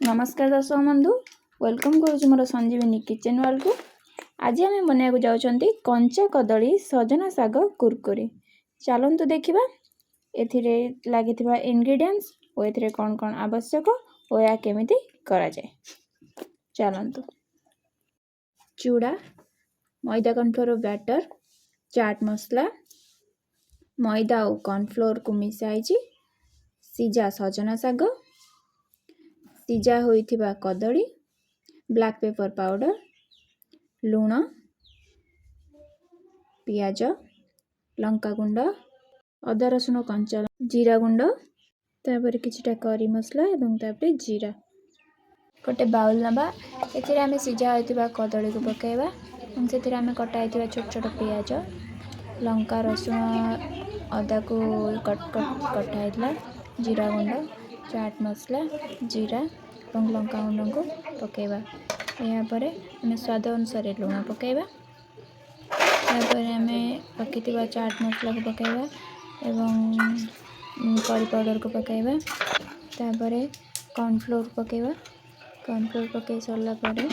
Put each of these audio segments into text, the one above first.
नमस्कार दर्शक बंधु वेलकम करुँ मोर संजीवनी किचन वर्ल्ड को। आज आम बनाया जाऊँगी कंचा कदली सजना साग कुरकुरी। चलतु देखा ए लगी इंग्रेडिएंट्स और ए कौन कौन आवश्यक और या केमी करा जाए। चलतु चूड़ा, मैदा कॉर्नफ्लोर बैटर, चाट मसला, मैदा और कॉर्नफ्लोर को मिसाई, सीजा सजना साग, सीजा होइथिबा कदली, ब्लैक पेपर पाउडर, लूण, पियाज, लंका गुंड, अदा रसुण कंचा, जीरा गुंड, तापर किछटा करी मसला एवं तापर जीरा। गोटे बाउल नबा एथिरे आमे सीजा होइथिबा कदली को पकाइबा से आमे कटा होइथिबा छोट छोट पियाज, लंका रसुण अदा को कटा होइथिला, जीरा गुंड, चाट मसला, जीरा और लंका गुंड को पकाइबा। या परे आमे स्वाद अनुसार लूण पकाइबा। या आमे पकाइथिबा चाट मसला को पकाइबा एवं करी पाउडर को पकाइबा। तापरे कॉर्नफ्लोर पकाइबा। कॉर्नफ्लोर पकाई सरला परे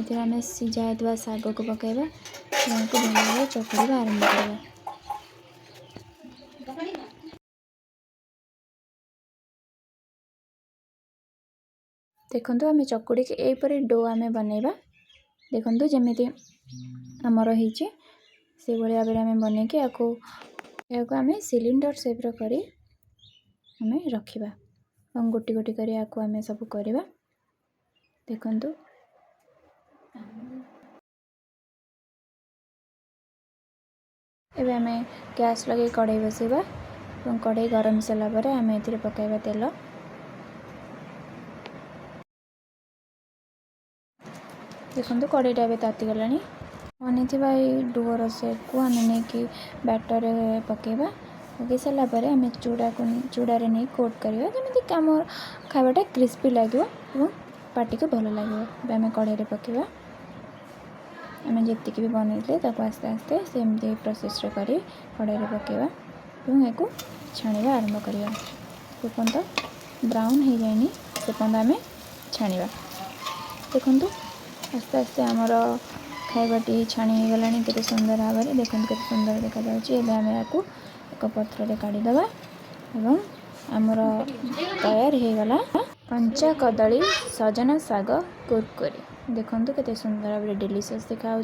एथिरे आमे सीजा होइथिबा साग को पकाइबा। याको भलरे चकड़ीबा आरंभ करबा। देखो आम चकुड़ी के यहीपरि डो आम बनइबा। देखो जमीती आमर होइचे से भाया भाव आम बनैके या आम सिलिंडर सेप करी आम रखा और गोटी गोटी करी आम सब करवा। देखो एबे आम गैस लगे कढ़ाई बसैबा और कढ़ाई गरम सारा पर आम ए पकाइबा तेल। देखो कढ़ईटा ए तातीगला बनीथिबा डोर सेप को आम नहीं बैटर पकेबा। पकई सारापर आम चूड़ा नहीं कोट करवा जमीक आम खावाटा क्रिस्पी लगे और पार्टी को भल लगे। आम कढ़ई पकेबा आम जी भी बनईले आस्ते आस्ते सेमती प्रोसेस करी कढ़ई पकेबा और या छाणीबा आरंभ करवा। जेपर्यंत ब्राउन हो जाए से पर्यंत आम छाणीबा। देखो आस्ते आस्ते आमर खाइबाटी छाणी हो गला के सुंदर भाव में। देखो के सुंदर देखा आम या एक पत्र काढ़ीदबा और आमर तैयार हो गला कंचा कदली सजना साग कुरकुरी। देखो के सुंदर भाव में डिलीशियस देखा।